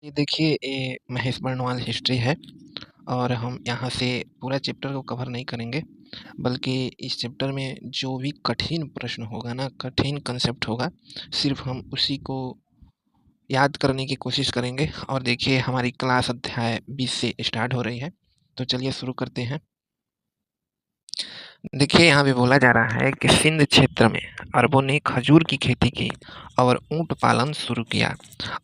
ये देखिए ये महेश बर्णवाल हिस्ट्री है और हम यहाँ से पूरा चैप्टर को कवर नहीं करेंगे, बल्कि इस चैप्टर में जो भी कठिन प्रश्न होगा ना, कठिन कंसेप्ट होगा, सिर्फ हम उसी को याद करने की कोशिश करेंगे। और देखिए हमारी क्लास अध्याय 20 से स्टार्ट हो रही है, तो चलिए शुरू करते हैं। देखिए यहाँ पे बोला जा रहा है कि सिंध क्षेत्र में अरबों ने खजूर की खेती की और ऊंट पालन शुरू किया,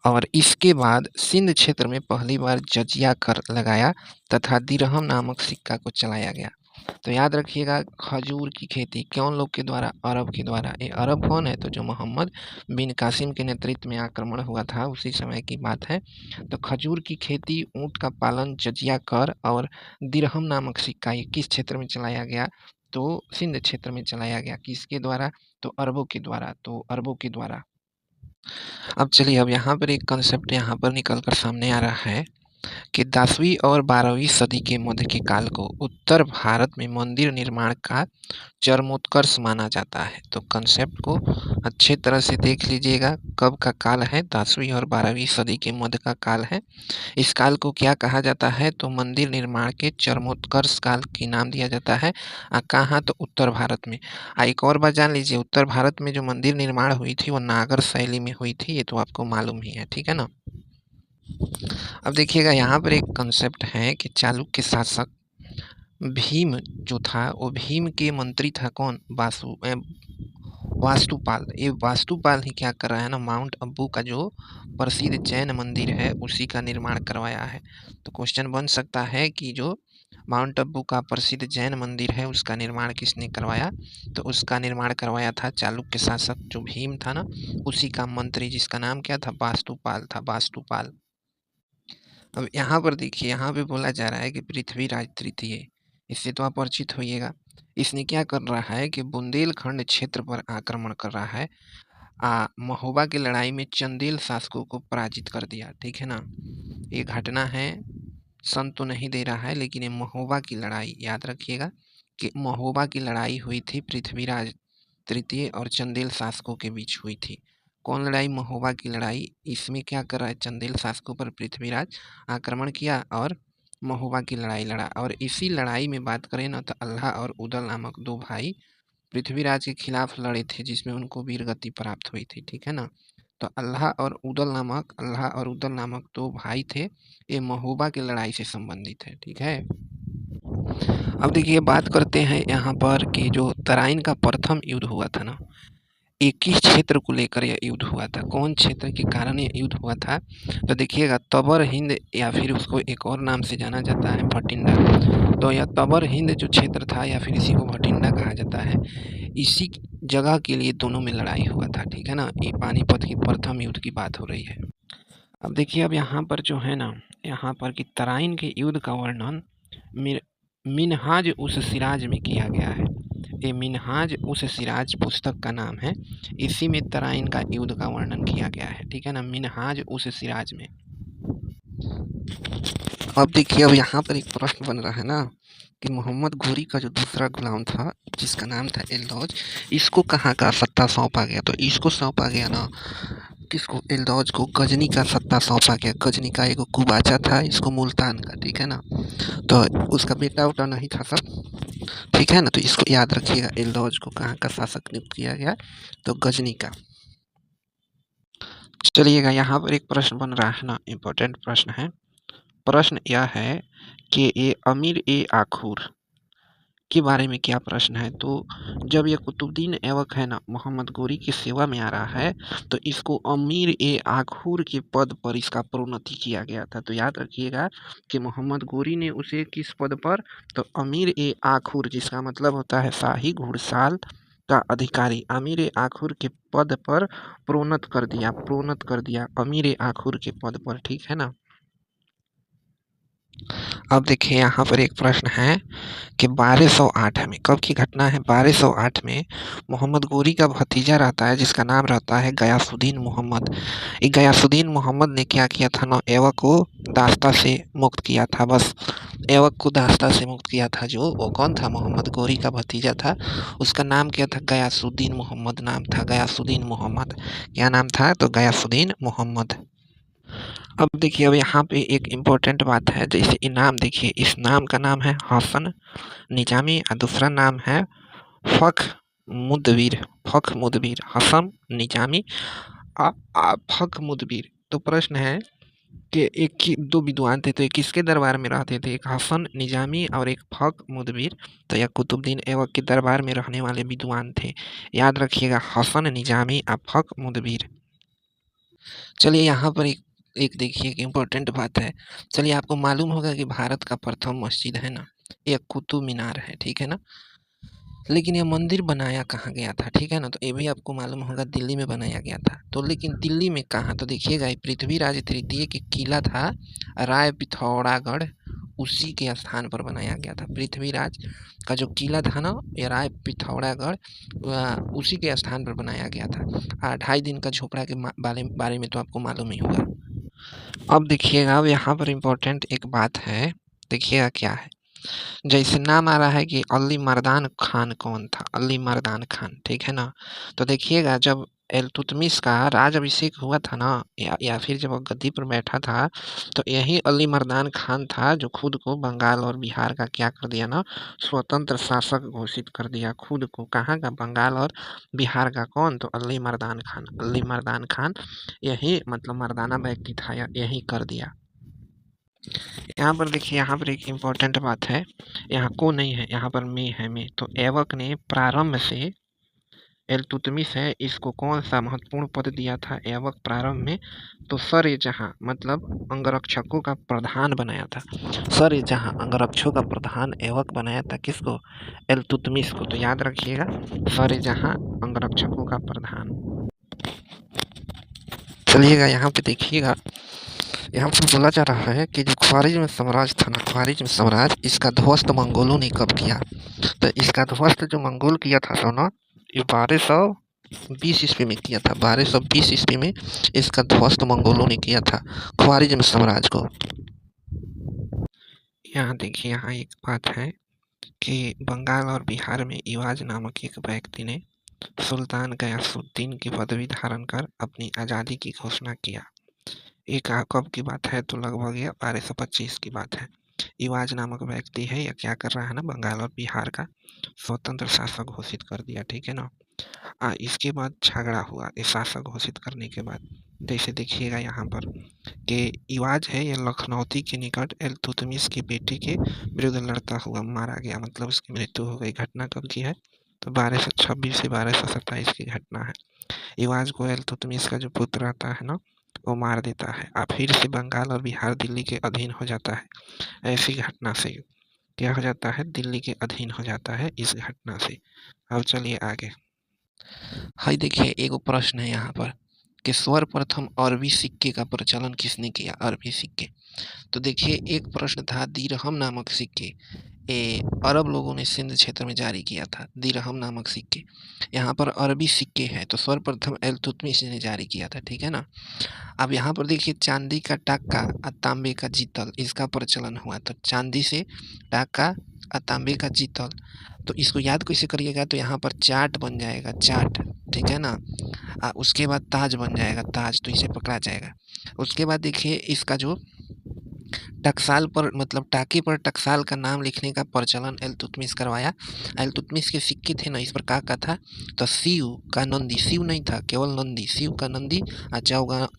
और इसके बाद सिंध क्षेत्र में पहली बार जजिया कर लगाया तथा दिरहम नामक सिक्का को चलाया गया। तो याद रखिएगा, खजूर की खेती कौन लोग के द्वारा? अरब के द्वारा। ये अरब कौन है? तो जो मोहम्मद बिन कासिम के नेतृत्व में आक्रमण हुआ था उसी समय की बात है। तो खजूर की खेती, ऊंट का पालन, जजिया कर और दिरहम नामक सिक्का ये किस क्षेत्र में चलाया गया? तो सिंध क्षेत्र में चलाया गया। किसके द्वारा? तो अरबों के द्वारा। तो अरबों के द्वारा। अब चलिए, अब यहाँ पर एक कंसेप्ट यहाँ पर निकल कर सामने आ रहा है कि 10वीं और 12वीं सदी के मध्य के काल को उत्तर भारत में मंदिर निर्माण का चरमोत्कर्ष माना जाता है। तो कंसेप्ट को अच्छे तरह से देख लीजिएगा, कब का काल है? 10वीं और 12वीं सदी के मध्य का काल है। इस काल को क्या कहा जाता है? तो मंदिर निर्माण के चरमोत्कर्ष काल की नाम दिया जाता है। कहाँ? तो उत्तर भारत में। एक और बात जान लीजिए, उत्तर भारत में जो मंदिर निर्माण हुई थी वो नागर शैली में हुई थी, ये तो आपको मालूम ही है, ठीक है ना। अब देखिएगा यहाँ पर एक कंसेप्ट है कि चालुक्य शासक भीम जो था, वो भीम के मंत्री था कौन? वास्तुपाल। ये वास्तुपाल ही क्या कर रहा है ना, माउंट अब्बू का जो प्रसिद्ध जैन मंदिर है उसी का निर्माण करवाया है। तो क्वेश्चन बन सकता है कि जो माउंट अब्बू का प्रसिद्ध जैन मंदिर है उसका निर्माण किसने करवाया? तो उसका निर्माण करवाया था चालुक्य शासक जो भीम था ना, उसी का मंत्री, जिसका नाम क्या था? वास्तुपाल था, वास्तुपाल। अब यहाँ पर देखिए, यहाँ पे बोला जा रहा है कि पृथ्वीराज तृतीय, इससे तो आप परिचित होइएगा। इसने क्या कर रहा है कि बुंदेलखंड क्षेत्र पर आक्रमण कर रहा है। महोबा की लड़ाई में चंदेल शासकों को पराजित कर दिया, ठीक है ना। ये घटना है, सन तो नहीं दे रहा है, लेकिन ये महोबा की लड़ाई याद रखिएगा कि महोबा की लड़ाई हुई थी, पृथ्वीराज तृतीय और चंदेल शासकों के बीच हुई थी। कौन लड़ाई? महोबा की लड़ाई। इसमें क्या कर रहा है? चंदेल शासकों पर पृथ्वीराज आक्रमण किया और महोबा की लड़ाई लड़ा। और इसी लड़ाई में बात करें ना, तो अल्लाह और उदल नामक दो भाई पृथ्वीराज के खिलाफ लड़े थे, जिसमें उनको वीरगति प्राप्त हुई थी, ठीक है ना। तो अल्लाह और उदल नामक दो भाई थे, ये महोबा की लड़ाई से संबंधित है, ठीक है। अब देखिए, बात करते हैं यहाँ पर कि जो तराइन का प्रथम युद्ध हुआ था ना, एक ही क्षेत्र को लेकर यह युद्ध हुआ था। कौन क्षेत्र के कारण यह युद्ध हुआ था? तो देखिएगा, तबर हिंद, या फिर उसको एक और नाम से जाना जाता है भटिंडा। तो यह तबर हिंद जो क्षेत्र था, या फिर इसी को भटिंडा कहा जाता है, इसी जगह के लिए दोनों में लड़ाई हुआ था, ठीक है ना। ये पानीपत की प्रथम युद्ध की बात हो रही है। अब देखिए, अब यहाँ पर जो है ना, यहाँ पर कि तराइन के युद्ध का वर्णन मिनहाज उस सिराज में किया गया है। ये मिनहाज उस सिराज पुस्तक का नाम है। इसी में तराइन का युद्ध का वर्णन किया गया है, ठीक है ना, मिनहाज उस सिराज में। अब देखिए, अब यहाँ पर एक प्रश्न बन रहा है ना कि मोहम्मद घोरी का जो दूसरा गुलाम था, जिसका नाम था एलदौज, इसको कहाँ का सत्ता सौंपा गया? तो इसको सौंपा गया ना, किसको? एलदौज को गजनी का सत्ता सौंपा गया। गजनी का एक कुबाचा था, इसको मुल्तान का, ठीक है ना। तो उसका बेटा उटा नहीं था सब, ठीक है ना। तो इसको याद रखिएगा, एलदौज को कहाँ का शासक नियुक्त किया गया? तो गजनी का। चलिएगा, यहाँ पर एक प्रश्न बन रहा है ना, इम्पोर्टेंट प्रश्न है। प्रश्न यह है कि ये अमीर ए आखूर के बारे में क्या प्रश्न है? तो जब ये कुतुबुद्दीन ऐबक है ना, मोहम्मद गोरी की सेवा में आ रहा है, तो इसको अमीर ए आखूर के पद पर इसका प्रोन्नति किया गया था। तो याद रखिएगा कि मोहम्मद गोरी ने उसे किस पद पर? तो अमीर ए आखूर, जिसका मतलब होता है शाही घुड़साल का अधिकारी, अमीर ए आखूर के पद पर प्रोन्नत कर दिया अमीर ए आखूर के पद पर, ठीक है ना। अब देखिए, यहाँ पर एक प्रश्न है कि 1208 में, कब की घटना है? 1208 में मोहम्मद गोरी का भतीजा रहता है, जिसका नाम रहता है गयासुद्दीन मोहम्मद। ये गयासुद्दीन मोहम्मद ने क्या किया था ना, ऐबक को दास्ता से मुक्त किया था। बस ऐबक को दास्ता से मुक्त किया था। जो वो कौन था? मोहम्मद गोरी का भतीजा था, उसका नाम क्या था? गयासुद्दीन मोहम्मद नाम था, गयासुद्दीन मोहम्मद। क्या नाम था? तो गयासुद्दीन मोहम्मद। अब देखिए, अब यहाँ पे एक इम्पोर्टेंट बात है, जैसे इनाम देखिए, इस नाम का नाम है हसन निजामी और दूसरा नाम है फ़ख मुदबिर, फ़ख मुदबिर, हसन निजामी फ़ख मुदबिर। तो प्रश्न है कि एक ही 2 विद्वान थे, तो ये किसके दरबार में रहते थे? एक हसन निजामी और एक फ़ख मुदबिर। तो यह कुतुबुद्दीन ऐबक के दरबार में रहने वाले विद्वान थे। याद रखिएगा, हसन निजामी और फ़ख मुदबिर। चलिए यहाँ पर एक एक देखिए एक इम्पोर्टेंट बात है। चलिए, आपको मालूम होगा कि भारत का प्रथम मस्जिद है ना, ये कुतुब मीनार है, ठीक है ना? लेकिन ये मंदिर बनाया कहाँ गया था, ठीक है ना? तो ये भी आपको मालूम होगा, दिल्ली में बनाया गया था। तो लेकिन दिल्ली में कहाँ? तो देखिएगा, ये पृथ्वीराज तृतीय के किला था राय पिथौरागढ़, उसी के स्थान पर बनाया गया था। पृथ्वीराज का जो किला था ना, ये राय पिथौरागढ़ उसी के स्थान पर बनाया गया था। 2.5 दिन का झोपड़ा के बारे में तो आपको मालूम ही होगा। अब देखिएगा, अब यहाँ पर इम्पोर्टेंट एक बात है, देखिएगा क्या है। जैसे नाम आ रहा है कि अली मर्दान खान कौन था? अली मर्दान खान, ठीक है ना? तो देखिएगा, जब इल्तुतमिश का राज अभिषेक हुआ था ना, या फिर जब वो गद्दी पर बैठा था, तो यही अली मर्दान खान था जो खुद को बंगाल और बिहार का क्या कर दिया ना, स्वतंत्र शासक घोषित कर दिया खुद को। कहाँ का? बंगाल और बिहार का। कौन? तो अली मर्दान खान। अली मर्दान खान यही मतलब मर्दाना व्यक्ति था, यही कर दिया। यहाँ पर देखिए, यहाँ पर एक इम्पोर्टेंट बात है, यहाँ को नहीं है, यहाँ पर में है में। तो ऐबक ने प्रारंभ से, इल्तुतमिश है, इसको कौन सा महत्वपूर्ण पद दिया था ऐबक प्रारंभ में? तो सर जहाँ मतलब अंगरक्षकों का प्रधान बनाया था। सर जहाँ अंगरक्षकों का प्रधान ऐबक बनाया था किसको? इल्तुतमिश को। तो याद रखिएगा, सर जहाँ अंगरक्षकों का प्रधान। चलिएगा यहाँ पे देखिएगा, यहाँ पर बोला जा रहा है कि जो ख्वारिज्म साम्राज्य था ना, ख्वारिज्म साम्राज्य, इसका ध्वस्त मंगोलों ने कब किया? तो इसका ध्वस्त जो मंगोल किया था सो ना, ये 1220 ईस्वी में किया था। 1220 ईस्वी में इसका ध्वस्त मंगोलों ने किया था, ख्वारिज्म साम्राज्य को। यहाँ देखिए, यहाँ एक बात है कि बंगाल और बिहार में इवाज नामक एक व्यक्ति ने सुल्तान गयासुद्दीन की पदवी धारण कर अपनी आज़ादी की घोषणा किया। एक कब की बात है? तो लगभग यह 1225 की बात है। इवाज नामक व्यक्ति है, या क्या कर रहा है ना, बंगाल और बिहार का स्वतंत्र शासक घोषित कर दिया, ठीक है ना? इसके बाद झगड़ा हुआ इस शासक घोषित करने के बाद। जैसे देखिएगा यहाँ पर कि इवाज है, यह लखनौती के निकट इल्तुतमिश की बेटी के विरुद्ध लड़ता हुआ मारा गया, मतलब उसकी मृत्यु हो गई। घटना कब की है? तो 1226 से 1227 की घटना है। इवाज को इल्तुतमिश का जो पुत्र रहता है ना, वो मार देता है। फिर से बंगाल और बिहार दिल्ली के अधीन हो जाता है। ऐसी घटना से क्या हो जाता है? दिल्ली के अधीन हो जाता है इस घटना से। अब चलिए आगे। हाई देखिए, एगो प्रश्न है यहाँ पर कि सर्वप्रथम अरबी सिक्के का प्रचलन किसने किया? अरबी सिक्के। तो देखिए, एक प्रश्न था, दिरहम नामक सिक्के अरब लोगों ने सिंध क्षेत्र में जारी किया था, दिरहम नामक सिक्के। यहाँ पर अरबी सिक्के हैं, तो सर्वप्रथम इल्तुतमिश ने जारी किया था, ठीक है ना? अब यहाँ पर देखिए, चांदी का टाका और तांबे का जीतल, इसका प्रचलन हुआ। तो चांदी से टाका और तांबे का जीतल, तो इसको याद कैसे करिएगा? तो यहाँ पर चाट बन जाएगा, चाट, ठीक है ना? उसके बाद ताज बन जाएगा, ताज, तो इसे पकड़ा जाएगा। उसके बाद देखिए, इसका जो टकसाल पर मतलब टाके पर टकसाल का नाम लिखने का प्रचलन इल्तुतमिश करवाया। इल्तुतमिश के सिक्के थे ना, इस पर का था? तो शिव का नंदी, शिव नहीं था, केवल नंदी, शिव का नंदी और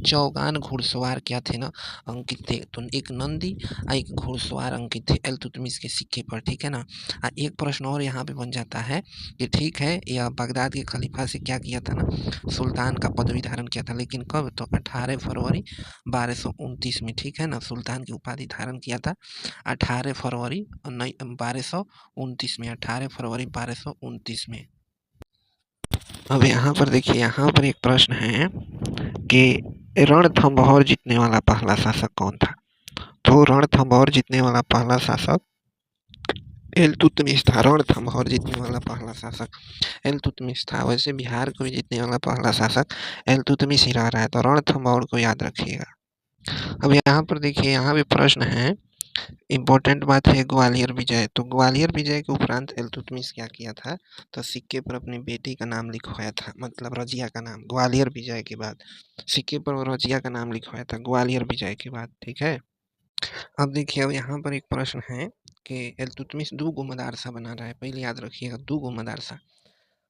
चौगान घुड़सवार क्या थे ना, अंकित थे। तो एक नंदी और एक घुड़सवार अंकित थे इल्तुतमिश के सिक्के पर, ठीक है ना? एक प्रश्न और यहाँ पे बन जाता है कि ठीक है, यह बगदाद के खलीफा से क्या किया था ना, सुल्तान का पदवी धारण किया था, लेकिन कब? तो 18 फरवरी 1229 में, ठीक है ना? सुल्तान की उपाधि धारण किया था 18 फरवरी 1229 में, 18 फरवरी 1229 में। अब यहाँ पर देखिए, यहाँ पर एक प्रश्न है कि रणथंभौर जीतने वाला पहला शासक कौन था? तो रणथंभौर जीतने वाला पहला शासक इल्तुतमिश था। रणथंभौर जीतने वाला पहला शासक इल्तुतमिश था। वैसे बिहार को भी जीतने वाला पहला शासक इल्तुतमिश ही रह रहा है, तो रणथंभौर को याद रखिएगा। अब यहाँ पर देखिए, यहाँ भी प्रश्न है इम्पोर्टेंट बात है ग्वालियर विजय। तो ग्वालियर विजय के उपरांत इल्तुतमिश क्या किया था, तो सिक्के पर अपनी बेटी का नाम लिखवाया था, मतलब रजिया का नाम। ग्वालियर विजय के बाद सिक्के पर वो रजिया का नाम लिखवाया था, ग्वालियर विजय के बाद। ठीक है। अब देखिए, अब यहाँ पर एक प्रश्न है कि इल्तुतमिश दो गो मदारसा बना रहा है। पहले याद रखिएगा, दो गो मदारसा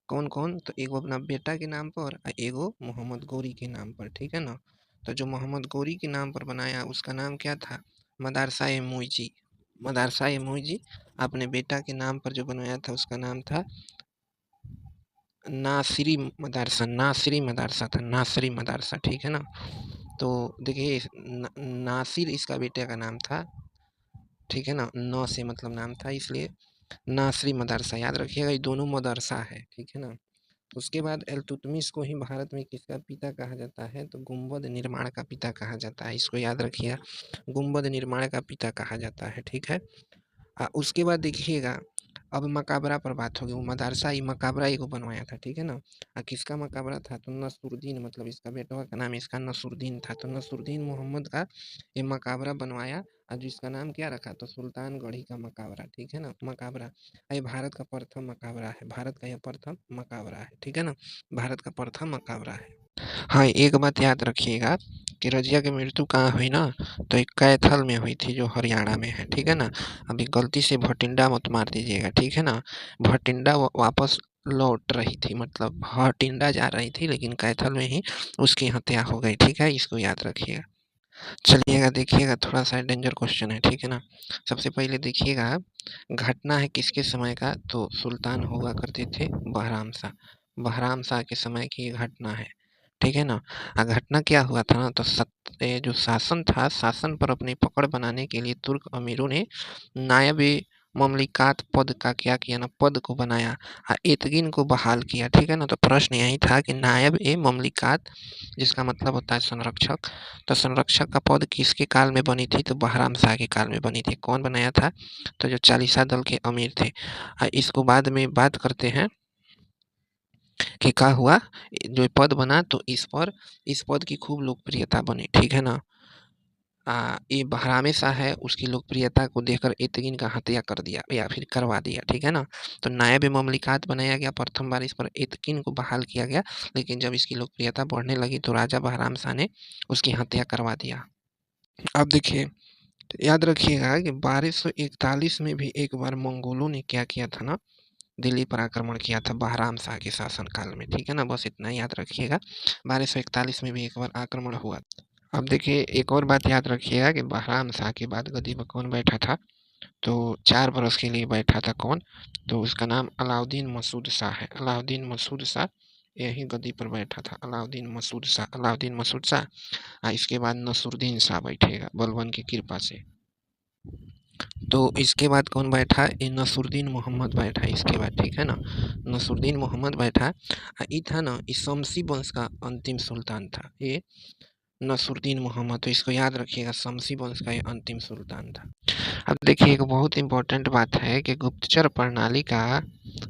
कौन कौन, तो एगो अपना बेटा के नाम पर और एगो मोहम्मद गौरी के नाम पर। ठीक है ना। तो जो मोहम्मद गौरी के नाम पर बनाया उसका नाम क्या था, मदारसा ए मुइजी। मदारसा ए मुइजी। अपने बेटा के नाम पर जो बनवाया था उसका नाम था नासिरी मदारसा। नासिरी मदारसा था, नासिरी मदारसा। ठीक है ना। तो देखिए, नासिर इसका बेटे का नाम था। ठीक है ना, नौ से मतलब नाम था, इसलिए नासरी मदरसा याद रखिएगा। ये दोनों मदरसा है। ठीक है ना। उसके बाद इल्तुतमिश को ही भारत में किसका पिता कहा जाता है, तो गुंबद निर्माण का पिता कहा जाता है। इसको याद रखिएगा, गुंबद निर्माण का पिता कहा जाता है। ठीक है। उसके बाद देखिएगा, अब मकाबरा पर बात होगी। वो मदरसा ही मकाबरा एगो बनवाया था। ठीक है ना। किसका मकाबरा था, तो नसरुद्दीन, मतलब इसका बेटा का नाम इसका नसरुद्दीन था। तो नसरुद्दीन मोहम्मद का ये मकाबरा बनवाया, और जिसका नाम क्या रखा, तो सुल्तानगढ़ी का मकाबरा। ठीक है ना, मकाबरा। ये भारत का प्रथम मकाबरा है, भारत का यह प्रथम मकाबरा है। ठीक है ना, भारत का प्रथम मकाबरा है। हाँ, एक बात याद रखिएगा कि रजिया की मृत्यु कहाँ हुई ना, तो एक कैथल में हुई थी, जो हरियाणा में है। ठीक है ना। अभी गलती से भटिंडा मत मार दीजिएगा। ठीक है ना। भटिंडा वापस लौट रही थी, मतलब भटिंडा जा रही थी, लेकिन कैथल में ही उसकी हत्या हो गई। ठीक है, इसको याद रखिएगा। चलिएगा, देखिएगा, थोड़ा सा डेंजर क्वेश्चन है। ठीक है ना। सबसे पहले देखिएगा, घटना है किसके समय का, तो सुल्तान हुआ करते थे बहराम शाह। बहराम शाह के समय की ये घटना है। ठीक है ना। घटना क्या हुआ था ना, तो ये जो शासन था, शासन पर अपनी पकड़ बनाने के लिए तुर्क अमीरों ने नायब ममलिकात पद का क्या किया ना, पद को बनाया, एतगिन को बहाल किया। ठीक है ना। तो प्रश्न यही था कि नायब ए ममलिकात, जिसका मतलब होता है संरक्षक, तो संरक्षक का पद किसके काल में बनी थी, तो बहराम शाह के काल में बनी थी। कौन बनाया था, तो जो चालीसा दल के अमीर थे। इसको बाद में बात करते हैं कि क्या हुआ, जो पद बना, तो इस पद की खूब लोकप्रियता बनी। ठीक है ना। ये बहरामे शाह है, उसकी लोकप्रियता को देखकर एतगिन का हत्या कर दिया या फिर करवा दिया। ठीक है ना। तो नायब ममलिकात बनाया गया, प्रथम बार इस पर एतगिन को बहाल किया गया, लेकिन जब इसकी लोकप्रियता बढ़ने लगी तो राजा बहराम शाह ने उसकी हत्या करवा दिया। अब देखिए, याद रखिएगा कि 1241 में भी एक बार मंगोलों ने क्या किया था ना, दिल्ली पर आक्रमण किया था बहराम शाह के शासनकाल में। ठीक है ना, बस इतना याद रखिएगा। 1241 में भी एक बार आक्रमण हुआ। अब देखिए, एक और बात याद रखिएगा कि बहराम शाह के बाद गद्दी पर कौन बैठा था, तो 4 बरस के लिए बैठा था। कौन, तो उसका नाम अलाउद्दीन मसूद शाह है। अलाउद्दीन मसूद शाह यही गद्दी पर बैठा था, अलाउद्दीन मसूद शाह, अलाउद्दीन मसूद शाह। इसके बाद नसरुद्दीन शाह बैठेगा बलबन की कृपा से। तो इसके बाद कौन बैठा, ये नसरुद्दीन मोहम्मद बैठा इसके बाद। ठीक है ना, नसरुद्दीन मोहम्मद बैठा। ये था ना, ये शमसी वंश का अंतिम सुल्तान था ये, नसरुद्दीन मोहम्मद। तो इसको याद रखिएगा, शमसी वंश का ये अंतिम सुल्तान था। अब देखिए, एक बहुत इंपॉर्टेंट बात है कि गुप्तचर प्रणाली का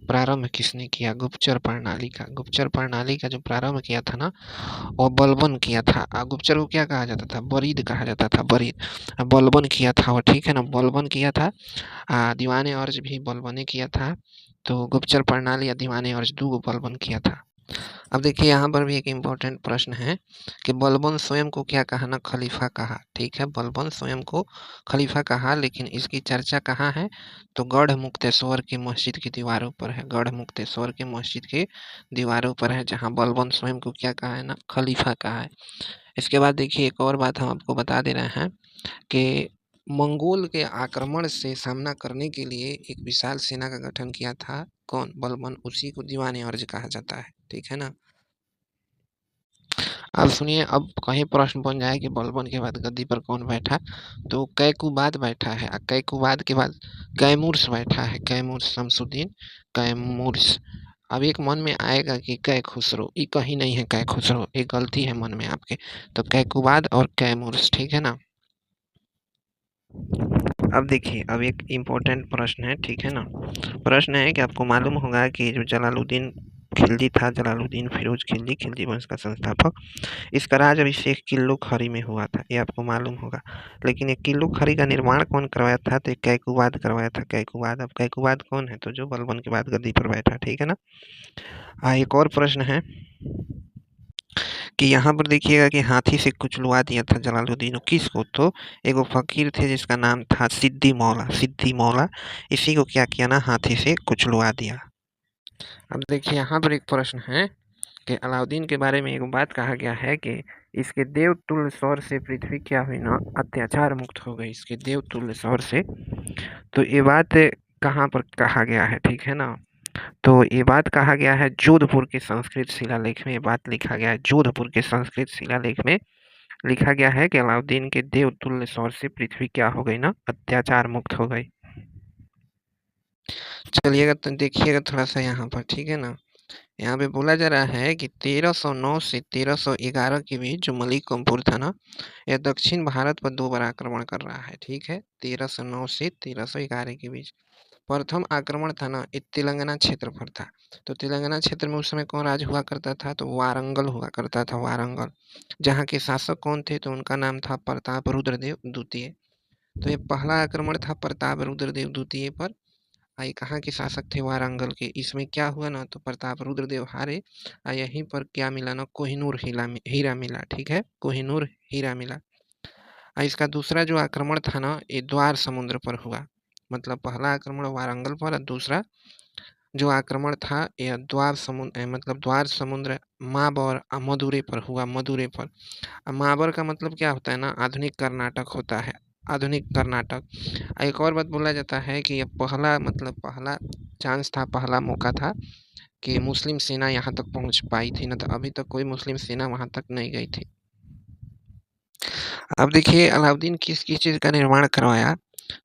प्रारंभ किसने किया। गुप्तचर प्रणाली का जो प्रारंभ किया था ना, और बलबन किया था। गुप्तचर को क्या कहा जाता था, बरीद कहा जाता था, बरीद। बलबन किया था वो। ठीक है ना, बलबन किया था। दीवाने अर्ज भी बलबन ने किया था। तो गुप्तचर प्रणाली या दीवाने अर्ज दो बलबन किया था। अब देखिए, यहाँ पर भी एक इम्पोर्टेंट प्रश्न है कि बलबन स्वयं को क्या कहा ना, खलीफा कहा। ठीक है, बलबन स्वयं को खलीफा कहा, लेकिन इसकी चर्चा कहाँ है, तो गढ़ मुक्तेश्वर की मस्जिद की दीवारों पर है। गढ़ मुक्तेश्वर की मस्जिद की दीवारों पर है, जहाँ बलबन स्वयं को क्या कहा है ना, खलीफा कहा है। इसके बाद देखिए, एक और बात हम आपको बता दे रहे हैं कि मंगोल के आक्रमण से सामना करने के लिए एक विशाल सेना का गठन किया था। कौन, बलबन। उसी को दीवाने अर्ज कहा जाता है। ठीक है ना। अब सुनिए, अब कहीं प्रश्न बन जाए कि बलबन के बाद गद्दी पर कौन बैठा, तो कैकुबाद बैठा है। कैकुबाद के बाद कैमूर्स बैठा है, कैमूर्स, शमसुद्दीन कैमूर्स। अब एक मन में आएगा कि कै खुसरो, ये कहीं नहीं है कै खुसरो, ये गलती है मन में आपके। तो कैकुबाद और कैमूर्स। ठीक है ना। अब देखिए, अब एक इम्पोर्टेंट प्रश्न है। ठीक है ना। प्रश्न है कि आपको मालूम होगा कि जो जलालुद्दीन खिलजी था, जलालुद्दीन फिरोज खिलजी, खिलजी वंश का संस्थापक। इसका राज्याभिषेक किल्लो खरी में हुआ था, ये आपको मालूम होगा। लेकिन ये किल्लो खरी का निर्माण कौन करवाया था, तो कैकुबाद करवाया था, कैकुबाद। अब कैकुबाद कौन है, तो जो बलबन के बाद गद्दी पर बैठा, ठीक है ना। एक और प्रश्न है कि यहाँ पर देखिएगा कि हाथी से कुचलवा दिया था जलालुद्दीन किसको, तो एगो फकीर थे जिसका नाम था सिद्दी मौला, सिद्दी मौला। इसी को क्या किया ना, हाथी से कुचलवा दिया। अब देखिए यहाँ पर एक प्रश्न है कि अलाउद्दीन के बारे में एक बात कहा गया है कि इसके देवतुल्य सौर से पृथ्वी क्या हुई ना, अत्याचार मुक्त हो गई, इसके देवतुल्य सौर से। तो ये बात कहाँ पर कहा गया है, ठीक है ना। तो ये बात कहा गया है जोधपुर के संस्कृत शिलालेख में, ये बात लिखा गया है जोधपुर के संस्कृत शिलालेख में। लिखा गया है कि अलाउद्दीन के देवतुल्य सौर से पृथ्वी क्या हो गई ना, अत्याचार मुक्त हो गई। चलिएगा तो देखिएगा थोड़ा सा यहाँ पर, ठीक है ना। यहाँ पे बोला जा रहा है कि 1309 से 1311 के बीच जो मलिक कम्पुर था ना, यह दक्षिण भारत पर 2 बार आक्रमण कर रहा है, ठीक है। 1309 से 1311 के बीच प्रथम आक्रमण था ना, ये तेलंगाना क्षेत्र पर था। तो तेलंगाना क्षेत्र में उस समय कौन राज हुआ करता था, तो वारंगल हुआ करता था, वारंगल। जहाँ के शासक कौन थे, तो उनका नाम था प्रताप रुद्रदेव द्वितीय। तो ये पहला आक्रमण था प्रताप रुद्रदेव द्वितीय पर। ये कहाँ के शासक थे, वारंगल के। इसमें क्या हुआ ना, तो प्रताप रुद्रदेव हारे। यहीं पर क्या मिला ना, कोहिनूर हीरा मिला, ठीक है, कोहिनूर हीरा मिला। इसका दूसरा जो आक्रमण था ना, ये द्वार समुद्र पर हुआ। मतलब पहला आक्रमण वारंगल पर और दूसरा जो आक्रमण था यह द्वार समुद्र, मतलब द्वार समुद्र माबर मदुरै पर हुआ, मदुरै पर। माबर का मतलब क्या होता है ना, आधुनिक कर्नाटक होता है, आधुनिक कर्नाटक। एक और बात बोला जाता है कि यह पहला, मतलब पहला चांस था, पहला मौका था कि मुस्लिम सेना यहाँ तक पहुँच पाई थी, ना तो अभी तक कोई मुस्लिम सेना वहाँ तक नहीं गई थी। अब देखिए अलाउद्दीन किस किस चीज़ का निर्माण करवाया,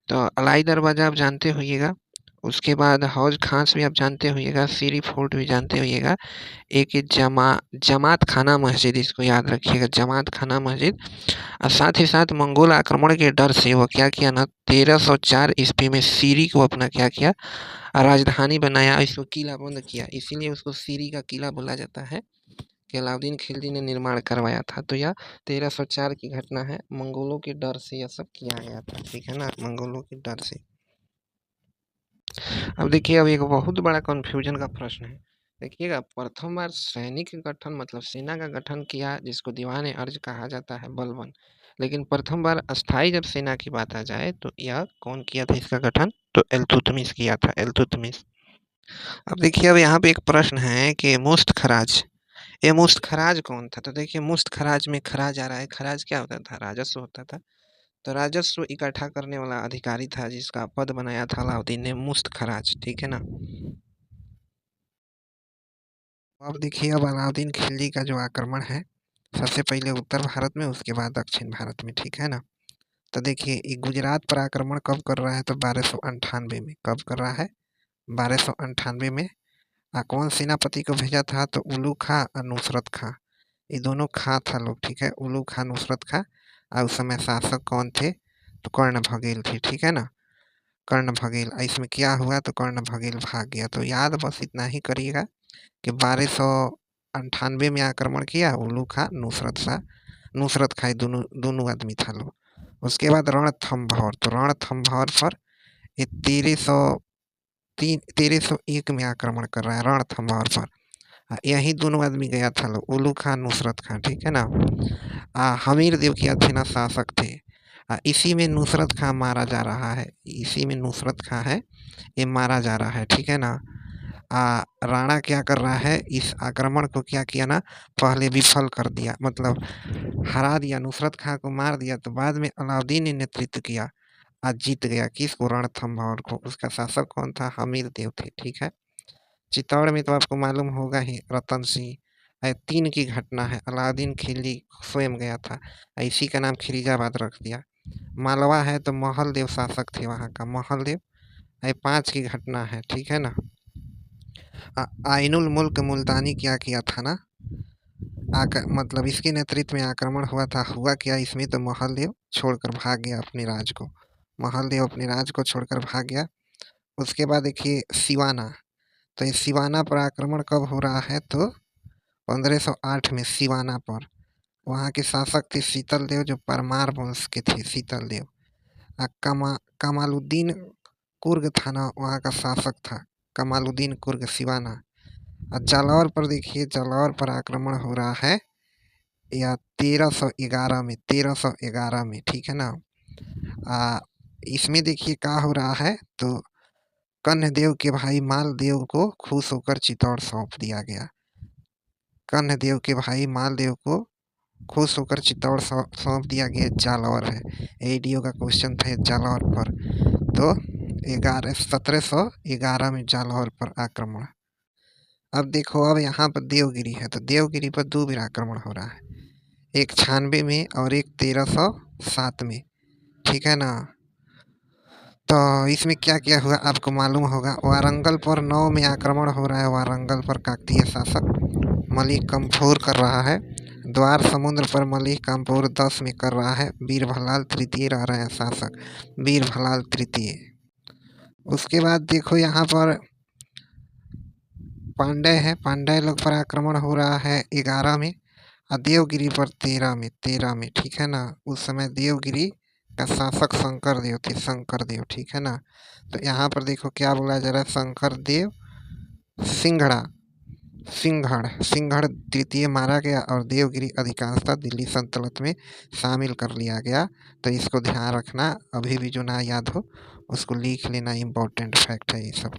तो अलाई दरवाज़ा आप जानते होइएगा। उसके बाद हौज खास भी आप जानते होइएगा, सीरी फोर्ट भी जानते होइएगा। एक जमात खाना मस्जिद, इसको याद रखिएगा, जमात खाना मस्जिद। और साथ ही साथ मंगोल आक्रमण के डर से वो क्या किया ना, 1304 ईस्वी में सीरी को अपना क्या किया, राजधानी बनाया, इसको किला बंद किया। इसीलिए उसको सीरी का किला बोला जाता है कि अलाउद्दीन खिलजी ने निर्माण करवाया था। तो यह 1304 की घटना है, मंगोलों के डर से यह सब किया गया था, ठीक है ना, मंगोलों के डर से। अब देखिए अब एक बहुत बड़ा कन्फ्यूजन का प्रश्न है। देखिएगा प्रथम बार सैनिक गठन, मतलब सेना का गठन किया, जिसको दीवान अर्ज कहा जाता है, बलबन। लेकिन प्रथम बार अस्थाई जब सेना की बात आ जाए तो यह कौन किया था इसका गठन, तो इल्तुतमिश किया था, इल्तुतमिश। अब देखिए अब यहाँ पे एक प्रश्न है कि मुस्त खराज, ये मुस्त खराज कौन था। तो देखिए मुस्त खराज में खराज आ रहा है, खराज क्या होता था, राजस्व होता था। तो राजस्व इकट्ठा करने वाला अधिकारी था जिसका पद बनाया था अलाउद्दीन ने मुस्त खराज, ठीक है ना। अब देखिए अब अलाउद्दीन खिलजी का जो आक्रमण है, सबसे पहले उत्तर भारत में, उसके बाद दक्षिण भारत में, ठीक है ना। तो देखिए ये गुजरात पर आक्रमण कब कर रहा है, तो 1298 में। कब कर रहा है, 1298 में। कौन सेनापति को भेजा था, तो उल्लू खां और नुसरत खां। ये दोनों खां था लोग, ठीक है, उल्लू खां नुसरत खां। और उस समय शासक कौन थे, तो कर्ण भगेल थे, ठीक है ना, कर्ण भगेल। इसमें क्या हुआ, तो कर्ण भगेल भाग गया। तो याद बस इतना ही करिएगा कि 1298 में आक्रमण किया उल्लू खां, नुसरत खां, दोनों दोनों आदमी था लोग। उसके बाद रणथंभौर, तो रणथंभौर पर ये 1301 में आक्रमण कर रहा है, रणथंभौर पर। यही दोनों आदमी गया था लोग, उल्लू खां नुसरत खां, ठीक है ना। हमीर देव क्या थे ना, शासक थे। इसी में नुसरत खां मारा जा रहा है, इसी में नुसरत खां है, ये मारा जा रहा है, ठीक है ना। राणा क्या कर रहा है, इस आक्रमण को क्या किया ना, पहले विफल कर दिया, मतलब हरा दिया, नुसरत खां को मार दिया। तो बाद में अलाउद्दीन ने नेतृत्व किया, आज जीत गया किसको, रणथंभौर को। उसका शासक कौन था, हमीर देव थे, ठीक है। चित्तौड़ में तो आपको मालूम होगा ही, रतन सिंह। 3 की घटना है, अलाउद्दीन खिलजी स्वयं गया था, इसी का नाम खिलीजाबाद रख दिया। मालवा है तो महल देव शासक थे वहाँ का, महल देव। 5 की घटना है, ठीक है ना। आइनुल मुल्क मुल्तानी क्या किया था ना, मतलब इसके नेतृत्व में आक्रमण हुआ था। हुआ क्या इसमें, तो महलदेव छोड़कर भाग गया अपने राज को, महलदेव अपने राज को छोड़कर भाग गया। उसके बाद देखिए सिवाना, तो ये सिवाना पर आक्रमण कब हो रहा है? तो 1508 में सिवाना पर। वहाँ के शासक थे शीतल देव, जो परमार वंश के थे शीतल देव। कमालुद्दीन कुर्ग था ना, वहाँ का शासक था कमालुद्दीन कुर्ग सिवाना। और जालौर पर देखिए, जालौर पर आक्रमण हो रहा है या 1311 में, 1311 में, ठीक है ना। इसमें देखिए क्या हो रहा है, तो कन्हदेव के भाई मालदेव को खुश होकर चित्तौड़ सौंप दिया गया। कन्हदेव के भाई मालदेव को खुश होकर चित्तौड़ सौंप दिया गया। जालौर है, एडीओ का क्वेश्चन था जालौर पर। तो 1711 में जालौर पर आक्रमण। अब देखो, अब यहाँ पर देवगिरी है, तो देवगिरी पर 2 बार आक्रमण हो रहा है, एक 96 में और एक 1307 में, ठीक है ना। तो इसमें क्या क्या हुआ आपको मालूम होगा। वारंगल पर 9 में आक्रमण हो रहा है, वारंगल पर काकतीय शासक मलिक कम्फोर कर रहा है। द्वार समुद्र पर मलिक कम्फोर 10 में कर रहा है, बीरबललाल तृतीय रह रहे हैं शासक, बीरबललाल तृतीय। उसके बाद देखो यहाँ पर पांड्य है, पांड्य लोग पर आक्रमण हो रहा है 11 में, और देवगिरी पर 13 में, ठीक है ना। उस समय देवगिरी का शासक शंकर देव थे, शंकर देव, ठीक है ना। तो यहाँ पर देखो क्या बोला जा रहा है, शंकर देव सिंघड़ा, सिंघड़ द्वितीय मारा गया और देवगिरी अधिकांशतः दिल्ली सल्तनत में शामिल कर लिया गया। तो इसको ध्यान रखना, अभी भी जो ना याद हो उसको लिख लेना, इम्पोर्टेंट फैक्ट है ये सब।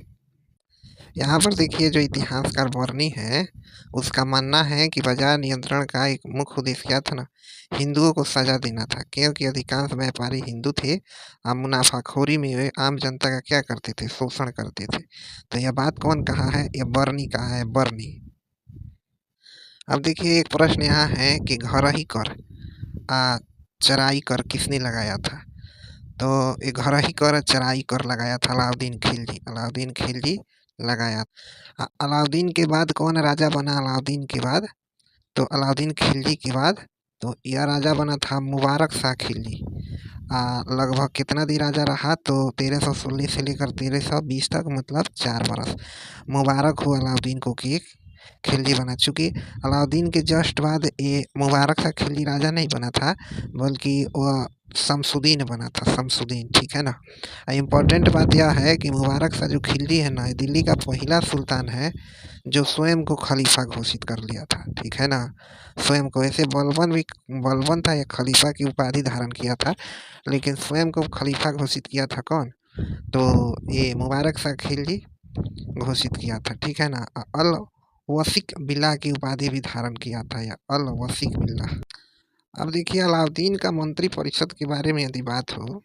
यहाँ पर देखिए, जो इतिहासकार बर्नी है उसका मानना है कि बाजार नियंत्रण का एक मुख्य उद्देश्य क्या था ना, हिंदुओं को सजा देना था, क्योंकि अधिकांश व्यापारी हिंदू थे और मुनाफाखोरी में वे आम जनता का क्या करते थे, शोषण करते थे। तो यह बात कौन कहा है, ये बर्नी कहा है, बर्नी। अब देखिए एक प्रश्न यहाँ है कि घर ही कर चराई कर किसने लगाया था? तो ये घर ही कर चराई कर लगाया था अलाउद्दीन खिलजी, अलाउद्दीन खिलजी लगाया। अलाउद्दीन के बाद कौन राजा बना? अलाउद्दीन के बाद, तो अलाउद्दीन खिलजी के बाद तो यह राजा बना था मुबारक शाह खिलजी। लगभग कितना दिन राजा रहा? तो 1316 से लेकर 1320 तक, मतलब 4 बरस। मुबारक हो अलाउद्दीन को कि खिलजी बना। चूँकि अलाउद्दीन के जस्ट बाद ये मुबारक शाह खिलजी राजा नहीं बना था, बल्कि वह शमसुद्दीन बना था, शमसुद्दीन, ठीक है ना। इम्पोर्टेंट बात यह है कि मुबारक शाह जो खिलजी है ना, दिल्ली का पहला सुल्तान है जो स्वयं को खलीफा घोषित कर लिया था, ठीक है ना। स्वयं को, ऐसे बलबन था, एक खलीफा की उपाधि धारण किया था, लेकिन स्वयं को खलीफा घोषित किया था कौन? तो ये मुबारक शाह खिलजी घोषित किया था, ठीक है ना। अल वसीक बिल्ला की उपाधि भी धारण किया था, या अल वसीक बिल्ला। अब देखिए अलाउद्दीन का मंत्री परिषद के बारे में यदि बात हो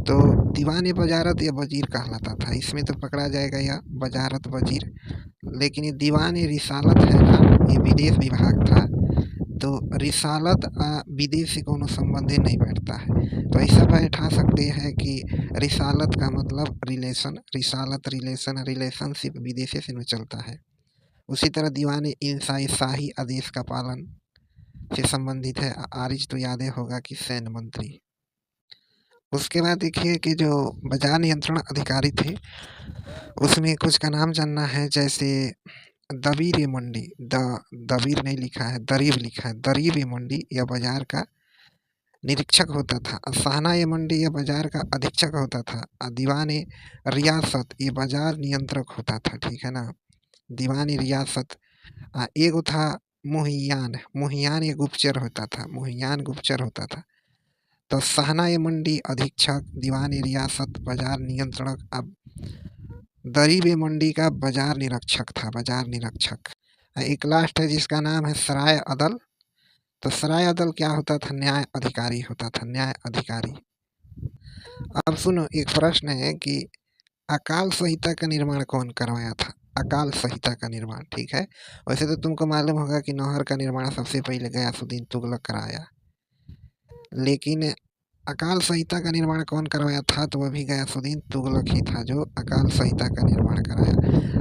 तो दीवान बजारत या वजीर कहलाता था। इसमें तो पकड़ा जाएगा या बजारत वजीर, लेकिन ये दीवान रिसालत है ना, ये विदेश विभाग था। तो रिसालत विदेश से कोनो संबंध नहीं बैठता है। तो ऐसा बैठा सकते हैं कि रिसालत का मतलब रिलेशन, रिसालत रिलेशन, रिलेशनशिप विदेशी से में चलता है। उसी तरह दीवान इंसाई शाही आदेश का पालन से संबंधित है। आरिज तो याद होगा कि सैन्य मंत्री। उसके बाद देखिए कि जो बाजार नियंत्रण अधिकारी थे उसमें कुछ का नाम जानना है, जैसे दबीर ए मंडी, दबीर नहीं लिखा है, दरीब लिखा है, दरीब ए मंडी या बाजार का निरीक्षक होता था। शाहना ए मंडी या बाजार का अधीक्षक होता था। दीवान ए रियासत ये बाजार नियंत्रक होता था, ठीक है ना। दीवान ए रियासत एगो था मुहियान, मुहियान ये गुप्तचर होता था, मुहियान गुप्तचर होता था। तो शाहना ए मंडी अधीक्षक, दीवान ए रियासत बाजार नियंत्रणक। अब दरीब ए मंडी का बाजार निरीक्षक था, बाजार निरीक्षक। एक लास्ट है जिसका नाम है सराय अदल। तो सराय अदल क्या होता था? न्याय अधिकारी होता था, न्याय अधिकारी। अब सुनो, एक प्रश्न है कि अकाल संहिता का निर्माण कौन करवाया था? अकाल संहिता का निर्माण, ठीक है। वैसे तो तुमको मालूम होगा कि नहर का निर्माण सबसे पहले गयासुद्दीन तुगलक कराया, लेकिन अकाल संहिता का निर्माण कौन करवाया था? तो वह भी गयासुद्दीन तुगलक ही था जो अकाल संहिता का निर्माण कराया।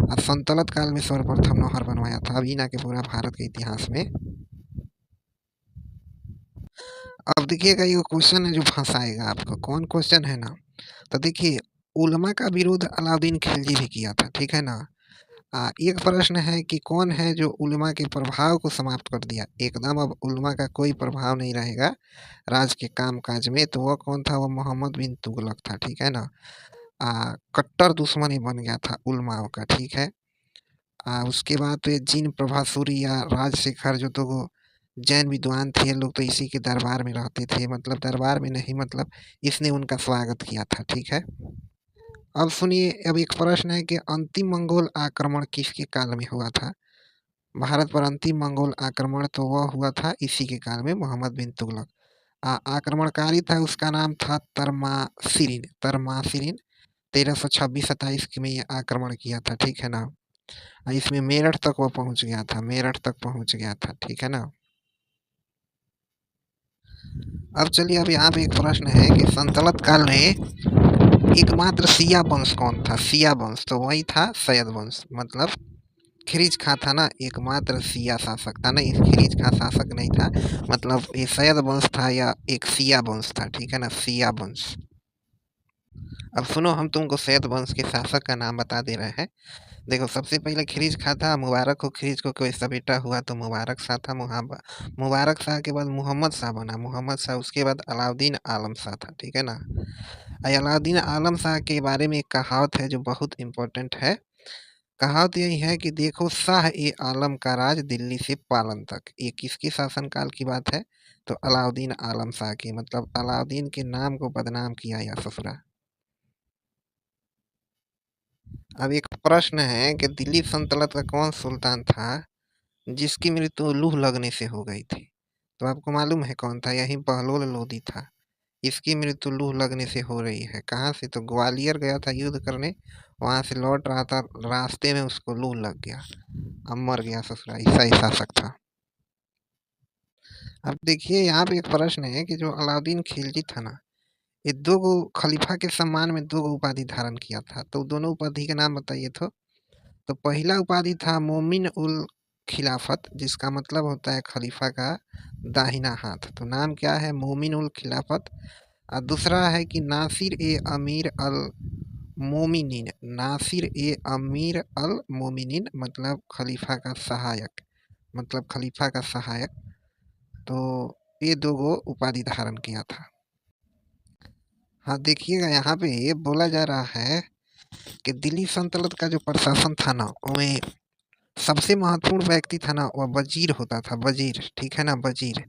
और संतलत काल में सर्वप्रथम नहर बनवाया था, अभी ना के पूरा भारत के इतिहास में। अब देखिएगा ये क्वेश्चन है जो फंसाएगा आपको। कौन क्वेश्चन है ना, तो देखिए उलमा का विरोध अलाउद्दीन खिलजी भी किया था, ठीक है ना। एक प्रश्न है कि कौन है जो उलमा के प्रभाव को समाप्त कर दिया, एकदम अब उलमा का कोई प्रभाव नहीं रहेगा राज के काम काज में, तो वह कौन था? वह मोहम्मद बिन तुगलक था, ठीक है ना। कट्टर दुश्मन ही बन गया था उलमाओं का, ठीक है। उसके बाद तो ये जिन प्रभासुरी या राजशेखर जो तो वो जैन विद्वान थे, ये लोग तो इसी के दरबार में रहते थे, मतलब दरबार में नहीं, मतलब इसने उनका स्वागत किया था, ठीक है। अब सुनिए, अब एक प्रश्न है कि अंतिम मंगोल आक्रमण किसके काल में हुआ था? भारत पर अंतिम मंगोल आक्रमण तो वह हुआ था इसी के काल में, मोहम्मद बिन तुगलक। आक्रमणकारी था, उसका नाम था तरमासिरिन। तरमासिरिन 1326-27 में ये आक्रमण किया था, ठीक है ना। इसमें मेरठ तक वो पहुंच गया था, मेरठ तक पहुंच गया था, ठीक है ना। अब चलिए, अब यहाँ पे एक प्रश्न है कि सल्तनत काल में एकमात्र शिया वंश कौन था? शिया वंश तो वही था सैयद वंश, मतलब खिरीज खां था ना, एकमात्र शिया शासक था ना, इस खिरीज खां शासक नहीं था, मतलब ये सैयद वंश था या एक शिया वंश था, ठीक है ना, शिया वंश। अब सुनो, हम तुमको सैयद वंश के शासक का नाम बता दे रहे हैं। देखो, सबसे पहले खिरीज खां था, मुबारक हो खिरीज को कोई सा बेटा हुआ तो मुबारक शाह था। मुबारक शाह के बाद मोहम्मद शाह बना, मोहम्मद शाह, उसके बाद अलाउद्दीन आलम शाह था, ठीक है ना। अलाउद्दीन आलम शाह के बारे में एक कहावत है जो बहुत इंपॉर्टेंट है। कहावत यही है कि देखो, शाह ए आलम का राज दिल्ली से पालन तक। ये किसके शासनकाल की बात है? तो अलाउद्दीन आलम शाह की, मतलब अलाउद्दीन के नाम को बदनाम किया या ससुरा। अब एक प्रश्न है कि दिल्ली सल्तनत का कौन सुल्तान था जिसकी मृत्यु लूह लगने से हो गई थी? तो आपको मालूम है कौन था? यही बहलोल लोदी था। इसकी मृत्यु लूह लगने से हो रही है। कहाँ से? तो ग्वालियर गया था युद्ध करने, वहां से लौट रहा था, रास्ते में उसको लूह लग गया, अब मर गया ससुरा। ऐसा ही शासक था। अब देखिए, यहाँ पे एक प्रश्न है कि जो अलाउद्दीन खिलजी था ना, ये दो गो खलीफा के सम्मान में दो गो उपाधि धारण किया था, तो दोनों उपाधि के नाम बताइए। तो पहला उपाधि था मोमिन उल खिलाफत, जिसका मतलब होता है खलीफा का दाहिना हाथ। तो नाम क्या है? मोमिन उल खिलाफत। और दूसरा है कि नासिर ए अमीर अल मोमिनीन। नासिर ए अमीर अल मोमिनीन मतलब खलीफा का सहायक, मतलब खलीफा का सहायक। तो ये दो गो उपाधि धारण किया था। हाँ, देखिएगा, यहाँ पे ये बोला जा रहा है कि दिल्ली सल्तनत का जो प्रशासन था ना, उसमें सबसे महत्वपूर्ण व्यक्ति था ना, वह वजीर होता था, वजीर, ठीक है ना, वजीर।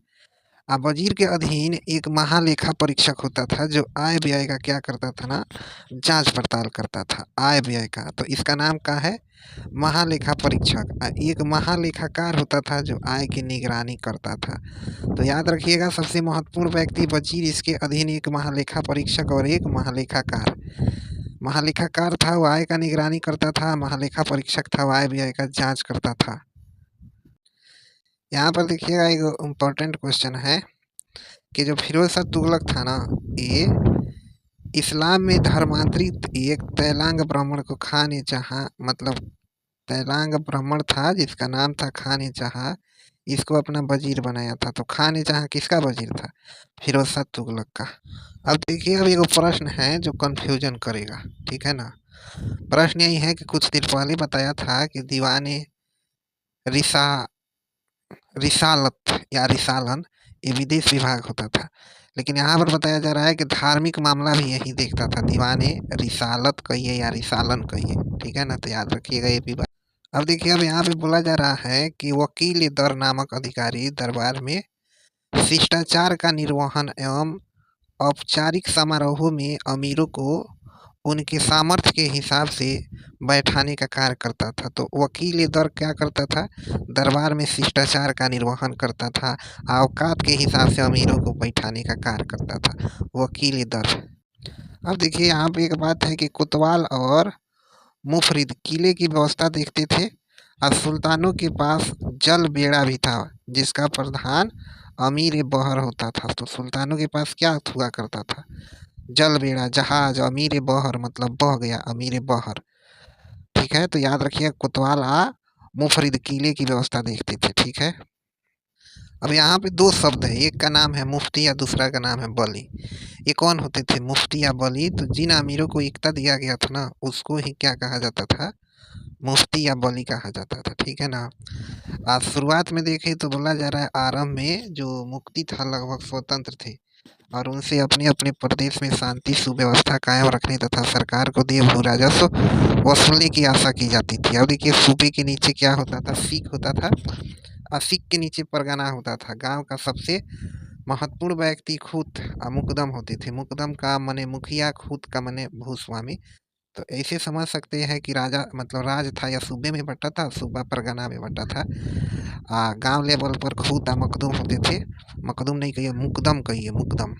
वजीर के अधीन एक महालेखा परीक्षक होता था जो आय व्यय का क्या करता था ना, जांच पड़ताल करता था आय व्यय का। तो इसका नाम क्या है? महालेखा परीक्षक। एक महालेखाकार होता था जो आय की निगरानी करता था। तो याद रखिएगा, सबसे महत्वपूर्ण व्यक्ति वजीर, इसके अधीन एक महालेखा परीक्षक और एक महालेखाकार। महालेखाकार था वो आय का निगरानी करता था, महालेखा परीक्षक था वो आय व्यय का जांच करता था। यहाँ पर देखिएगा, एक इम्पोर्टेंट क्वेश्चन है कि जो फिरोज शाह तुगलक था ना, ये इस्लाम में धर्मांतरित एक तैलांग ब्राह्मण को खान ए जहाँ, मतलब तैलांग ब्राह्मण था जिसका नाम था खान ए जहाँ, इसको अपना वजीर बनाया था। तो खान ए जहाँ किसका वजीर था? फिरोज शाह तुगलक का। अब देखिए, अब एक प्रश्न है जो कंफ्यूजन करेगा, ठीक है ना। प्रश्न यही है कि कुछ दिन पहले बताया था कि दीवाने रिसा रिसालत या रिसालन ये विदेश विभाग होता था, लेकिन यहाँ पर बताया जा रहा है कि धार्मिक मामला भी यही देखता था। दीवाने रिसालत कहिए या रिसालन कहिए, ठीक है ना, तो याद रखिएगा ये भी बात। अब देखिए, अब यहाँ पे बोला जा रहा है कि वकील दर नामक अधिकारी दरबार में शिष्टाचार का निर्वहन एवं औपचारिक समारोहों में अमीरों को उनके सामर्थ्य के हिसाब से बैठाने का कार्य करता था। तो वकील दर क्या करता था? दरबार में शिष्टाचार का निर्वहन करता था, औकात के हिसाब से अमीरों को बैठाने का कार्य करता था, वकील दर। अब देखिए, यहाँ पे एक बात है कि कोतवाल और मुफरिद किले की व्यवस्था देखते थे, और सुल्तानों के पास जल बेड़ा भी था जिसका प्रधान अमीर बहर होता था। तो सुल्तानों के पास क्या हुआ करता था? जल बेड़ा, जहाज। अमीर बहर मतलब बह गया, अमीर बहर, ठीक है। तो याद रखिए, कोतवाल मुफरिद किले की व्यवस्था देखते थे, ठीक है। अब यहाँ पे दो शब्द है, एक का नाम है मुफ्ती या दूसरा का नाम है बली। ये कौन होते थे, मुफ्ती या बली? तो जिन अमीरों को इक्ता दिया गया था ना, उसको ही क्या कहा जाता था? मुफ्ती या बली कहा जाता था, ठीक है ना? आज शुरुआत में देखें तो बोला जा रहा है आरंभ में जो मुक्ति था लगभग स्वतंत्र थे और उनसे अपने-अपने प्रदेश में शांति सुव्यवस्था कायम रखने तथा सरकार को दिए भू राजस्व वसूलने की आशा की जाती थी। अब देखिए सूबे के नीचे क्या होता था, सीक होता था और सीक के नीचे परगना होता था। गाँव का सबसे महत्वपूर्ण व्यक्ति खुद मुकदम होते थे। मुकदम का माने मुखिया, खुद का माने भूस्वामी। तो ऐसे समझ सकते हैं कि राजा मतलब राज था या सूबे में बँटा था, सूबा परगना में बँटा था। गाँव लेवल पर खुद मखदूम होते थे। मखदूम नहीं कहिए, मुकदम कहिए, मुकदम।